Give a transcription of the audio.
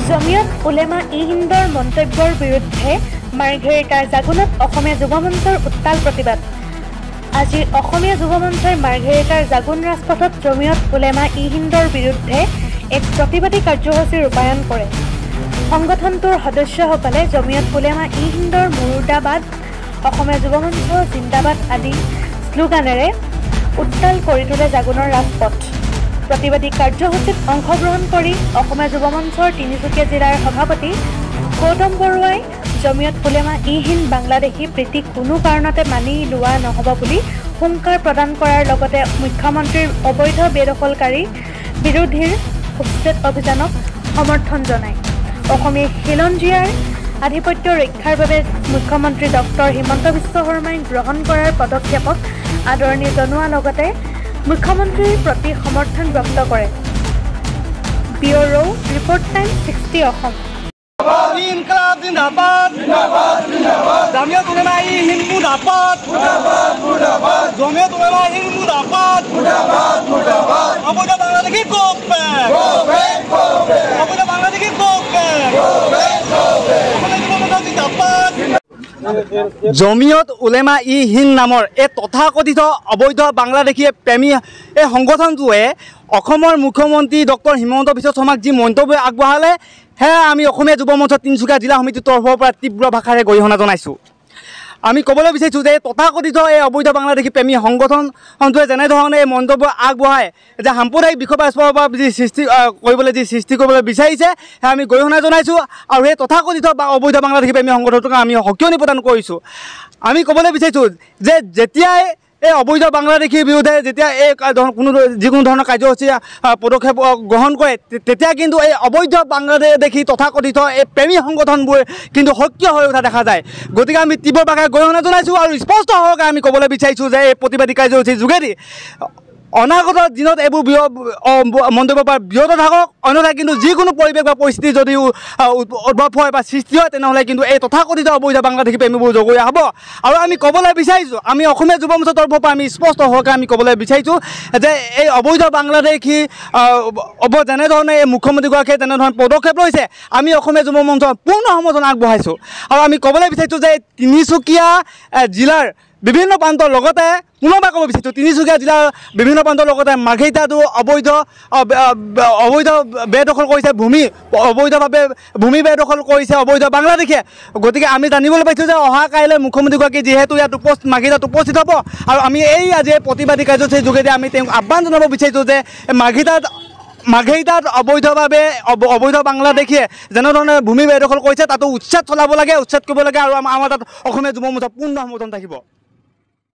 জমিয়ত উলেমা-ই-হিন্দৰ মন্তব্যৰ বিৰুদ্ধে মাৰ্ঘেৰিটাৰ জাগুনত অসমীয়া যুৱ মঞ্চৰ উত্তাল প্ৰতিবাদ। আজি অসমীয়া যুৱ মঞ্চই মাৰ্ঘেৰিটাৰ জাগুন ৰাজপথত জমিয়ত উলেমা-ই-হিন্দৰ বিৰুদ্ধে এক প্ৰতিবাদী কাৰ্যসূচী ৰূপায়ণ কৰে। সংগঠনটোৰ সদস্যসকলে জমিয়ত উলেমা-ই-হিন্দৰ মুৰ্দাবাদ, অসমীয়া যুৱ মঞ্চ জিন্দাবাদ আদি শ্লোগানেৰে উত্তাল কৰি তোলে জাগুনৰ ৰাজপথ। প্ৰতিবাদী কাৰ্যসূচীত অংশগ্ৰহণ কৰি অসমীয়া যুৱ মঞ্চৰ তিনিচুকীয়া জিলাৰ সভাপতি গৌতম বৰুৱাই জমিয়ত উলেমা-ই-হিন্দ বাংলাদেশী প্ৰীতি কোনো কাৰণতে মানি লোৱা নহ'ব বুলি হুংকাৰ প্ৰদান কৰাৰ লগতে মুখ্যমন্ত্ৰীৰ অবৈধ বেদখলকাৰী বিৰোধীৰ উচ্ছেদ অভিযানক সমৰ্থন জনায়। অসমীয়া খিলঞ্জীয়াৰ আধিপত্য ৰক্ষাৰ বাবে মুখ্যমন্ত্ৰী ডক্টৰ হিমন্ত বিশ্ব শৰ্মাই গ্ৰহণ কৰাৰ পদক্ষেপক আদৰণি জনোৱাৰ লগতে মুখ্যমন্ত্ৰীৰ প্ৰতি সমৰ্থন ব্যক্ত কৰে। Bureau report time 60 Assam. ইনকলাব জিন্দাবাদ জিন্দাবাদ জিন্দাবাদ জমিয়ত উলেমা-ই-হিন্দ মুৰ্দাবাদ মুৰ্দাবাদ মুৰ্দাবাদ জমিয়ত উলেমা-ই-হিন্দ মুৰ্দাবাদ মুৰ্দাবাদ মুৰ্দাবাদ অবৈধ বাংলাদেশী গো ব্যাক অবৈধ বাংলাদেশী গো ব্যাক জমিয়ত উলেমা-ই-হিন্দ নামৰ এই তথাকথিত অবৈধ বাংলাদেশী প্ৰেমী এই সংগঠনটোৱে অসমৰ মুখ্যমন্ত্ৰী ডক্টৰ হিমন্ত বিশ্ব শৰ্মাক যি মন্তব্য আগবঢ়ালে সেয়া আমি অসমীয়া যুৱ মঞ্চৰ তিনিচুকীয়া জিলা সমিতিৰ তৰফৰ পৰা তীব্ৰ ভাষাৰে গৰিহণা জনাইছোঁ। আমি ক'বলৈ বিচাৰিছোঁ যে তথাকথিত এই অবৈধ বাংলাদেশী প্ৰেমী সংগঠনটোৱে যেনেধৰণে এই মন্তব্য আগবঢ়াই যে সাম্প্ৰদায়িক বিষয়বস্তুৰ পৰা যি সৃষ্টি কৰিবলৈ বিচাৰিছে সেয়া আমি গৰিহণা জনাইছোঁ আৰু সেই তথাকথিত অবৈধ বাংলাদেশী প্ৰেমী সংগঠনটোক আমি সকিয়নি প্ৰদান কৰিছোঁ। আমি ক'বলৈ বিচাৰিছোঁ যে যেতিয়াই এই অবৈধ বাংলাদেশীৰ বিৰুদ্ধে যেতিয়া এই যিকোনো ধৰণৰ কাৰ্যসূচী পদক্ষেপ গ্ৰহণ কৰে তেতিয়া কিন্তু এই অবৈধ বাংলাদেশী তথাকথিত এই প্ৰেমী সংগঠনবোৰ কিন্তু সক্ৰিয় হৈ উঠা দেখা যায়। গতিকে আমি তীব্ৰ ভাষাৰে গৰিহণা জনাইছোঁ আৰু স্পষ্ট সহকাৰে আমি ক'বলৈ বিচাৰিছোঁ যে এই প্ৰতিবাদী কাৰ্যসূচীৰ যোগেদি অনাগত দিনত এইবোৰ মন্তব্যৰ পৰা বিৰত থাকক, অন্যথা কিন্তু যিকোনো পৰিৱেশ বা পৰিস্থিতি যদিও উদ্ভৱ হয় বা সৃষ্টি হয় তেনেহ'লে কিন্তু এই তথাকথিত অবৈধ বাংলাদেশী প্ৰেমীবোৰ জগৰীয়া হ'ব। আৰু আমি ক'বলৈ বিচাৰিছোঁ, আমি অসমীয়া যুৱ মঞ্চৰ তৰফৰ পৰা আমি স্পষ্ট সহকাৰে আমি ক'বলৈ বিচাৰিছোঁ যে এই অবৈধ বাংলাদেশী যেনেধৰণে এই মুখ্যমন্ত্ৰীগৰাকীয়ে তেনেধৰণে পদক্ষেপ লৈছে আমি অসমীয়া যুৱ মঞ্চৰ পূৰ্ণ সমৰ্থন আগবঢ়াইছোঁ। আৰু আমি ক'বলৈ বিচাৰিছোঁ যে তিনিচুকীয়া জিলাৰ বিভিন্ন প্ৰান্তৰ লগতে পুনৰবাৰ ক'ব বিচাৰিছোঁ তিনিচুকীয়া জিলাৰ বিভিন্ন প্ৰান্তৰ লগতে মাৰ্ঘেৰিটাতো অবৈধ বেদখল কৰিছে, অবৈধভাৱে ভূমি বেদখল কৰিছে অবৈধ বাংলাদেশীয়ে। গতিকে আমি জানিবলৈ পাইছোঁ যে অহা কাইলৈ মুখ্যমন্ত্ৰীগৰাকী যিহেতু ইয়াত মাৰ্ঘেৰিটাত উপস্থিত হ'ব আৰু আমি এই আজি প্ৰতিবাদী কাৰ্যসূচীৰ যোগেদি আমি তেওঁক আহ্বান জনাব বিচাৰিছোঁ যে মাৰ্ঘেৰিটাত অবৈধ বাংলাদেশীয়ে যেনেধৰণে ভূমি বেদখল কৰিছে তাতো উচ্ছেদ চলাব লাগে, উচ্ছেদ কৰিব লাগে আৰু আমাৰ তাত অসমীয়া যুৱ মঞ্চৰ পূৰ্ণ সমৰ্থন থাকিব।